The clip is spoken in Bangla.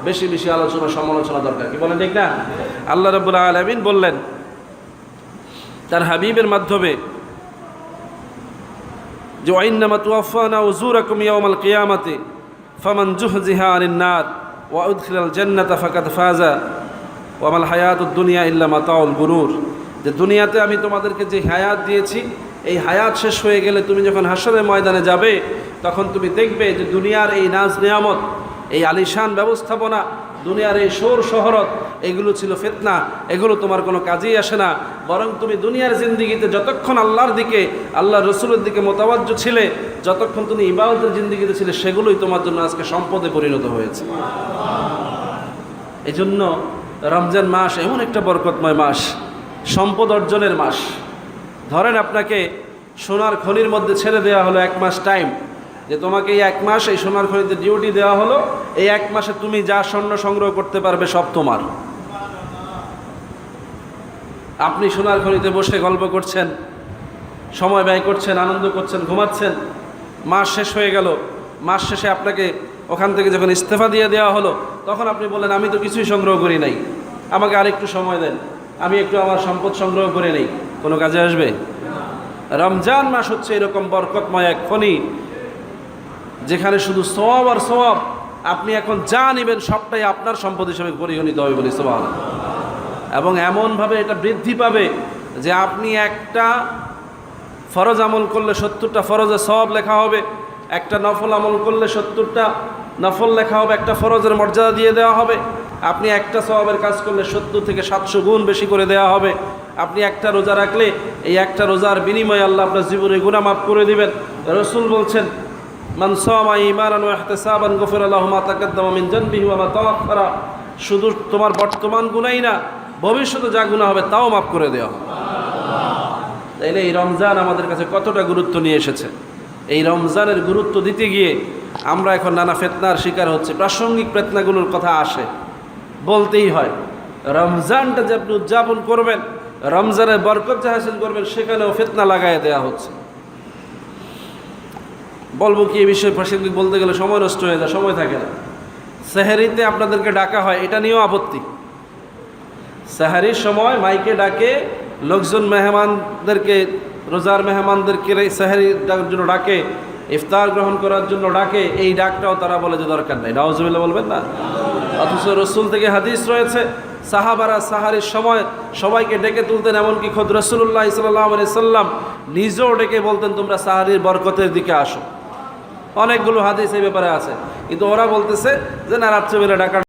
বেশি বেশি আলোচনা সমালোচনা দরকার, কি বলেন ঠিক না? আল্লাহ রাব্বুল আলামিন বললেন তার হাবিবের মাধ্যমে যে ওয়াইন্নামা তুওয়াফানা উজুরাকুম ইয়াওমাল কিয়ামাতি ফামান জুহজিহা আনিন নার ওয়া উদখিলাল জান্নাতা ফাকাদ ফাজা ওয়া মাল হায়াতুদ দুনিয়া ইল্লা মাতাউল গুরুর। যে দুনিয়াতে আমি তোমাদেরকে যে হায়াত দিয়েছি, এই হায়াত শেষ হয়ে গেলে তুমি যখন হাসরের ময়দানে যাবে তখন তুমি দেখবে যে দুনিয়ার এই নাজ নিয়ামত, এই আলিশান ব্যবস্থাপনা, দুনিয়ার এই শোর শহরত, এগুলো ছিল ফিতনা, এগুলো তোমার কোনো কাজেই আসে না। বরং তুমি দুনিয়ার জিন্দিগিতে যতক্ষণ আল্লাহর দিকে, আল্লাহ রসুলের দিকে মোতাবাজ্জ ছিলে, যতক্ষণ তুমি ইবাদতের জিন্দিগিতে ছিলে, সেগুলোই তোমার জন্য আজকে সম্পদে পরিণত হয়েছে। এই জন্য রমজান মাস এমন একটা বরকতময় মাস, সম্পদ অর্জনের মাস। ধরেন আপনাকে সোনার খনির মধ্যে ছেড়ে দেওয়া হলো 1 মাস টাইম, যে তোমাকে এই 1 মাস এই সোনার খনিতে ডিউটি দেওয়া হলো, এই 1 মাসে তুমি যা স্বর্ণ সংগ্রহ করতে পারবে সব তোমার। আপনি সোনার খনিতে বসে গল্প করছেন, সময় ব্যয় করছেন, আনন্দ করছেন, ঘুমাচ্ছেন। মাস শেষ হয়ে গেল, মাস শেষে আপনাকে ওখান থেকে যখন ইস্তফা দিয়ে দেওয়া হলো, তখন আপনি বললেন আমি তো কিছুই সংগ্রহ করি নাই, আমাকে আরেকটু সময় দেন, আমি একটু আমার সম্পদ সংগ্রহ করে নেই। কোনো কাজে আসবে? রমজান মাস হচ্ছে এরকম বরকতময় এক খনি, যেখানে শুধু সওয়াব আর সওয়াব। আপনি এখন যা নেবেন সবটাই আপনার সম্পদ হিসেবে পরিগণিত হবে, বলি সুবহানাল্লাহ। এবং এমনভাবে এটা বৃদ্ধি পাবে যে আপনি একটা ফরজ আমল করলে 70টা ফরজের সওয়াব লেখা হবে, একটা নফল আমল করলে 70টা নফল লেখা হবে, একটা ফরজের মর্যাদা দিয়ে দেওয়া হবে। আপনি একটা সওয়াবের কাজ করলে 70 থেকে 700 গুণ বেশি করে দেওয়া হবে। আপনি একটা রোজা রাখলে এই একটা রোজার বিনিময়ে আল্লাহ আপনার জীবনে গুনাহ মাফ করে দিবেন। রাসূল বলছেন মান সামা ঈমানান ওয়া ইহতিসাবান গফিরা লাহু মা তাকাদ্দামা মিন যানবিহি ওয়া মা তাআখারা। শুধু তোমার বর্তমান গুনাহই না, ভবিষ্যতে যা গুনাহ হবে তাও মাফ করে দেওয়া হবে। তাইলে এই রমজান আমাদের কাছে কতটা গুরুত্ব নিয়ে এসেছে। এই রমজানের গুরুত্ব দিতে গিয়ে আমরা এখন নানা ফিতনার শিকার হচ্ছে। প্রাসঙ্গিক ফিতনাগুলোর কথা আসে, বলতেই হয়। রমজানটা যে আপনি উদযাপন করবেন, রমজানের বরকত যে হাসিল করবেন, সেখানেও ফিতনা লাগাই দেওয়া হচ্ছে। বলবো কি এই বিষয়ে, প্রাসঙ্গিক বলতে গেলে সময় নষ্ট হয়ে যায়, সময় থাকে না। সেহরিতে আপনাদেরকে ডাকা হয়, এটা নিয়েও আপত্তি। সেহরির সময় মাইকে ডাকে লোকজন, মেহমানদেরকে, রোজার মেহমানদেরকে সেহরির জন্য ডাকে, ইফতার গ্রহণ করার জন্য ডাকে। এই ডাকটাও তারা বলে যে দরকার নাই। নাউজুবিল্লাহ বলবেন না? অথচ রসুল থেকে হাদিস রয়েছে, সাহাবারা সাহারির সময় সবাইকে ডেকে তুলতেন। এমনকি খোদ রাসূলুল্লাহ সাল্লাল্লাহু আলাইহি সাল্লাম নিজেও ডেকে বলতেন তোমরা সাহারির বরকতের দিকে আসো। অনেকগুলো হাদিস এই ব্যাপারে আছে, কিন্তু ওরা বলতেছে যে না, রাত্রেবেলা ডাকা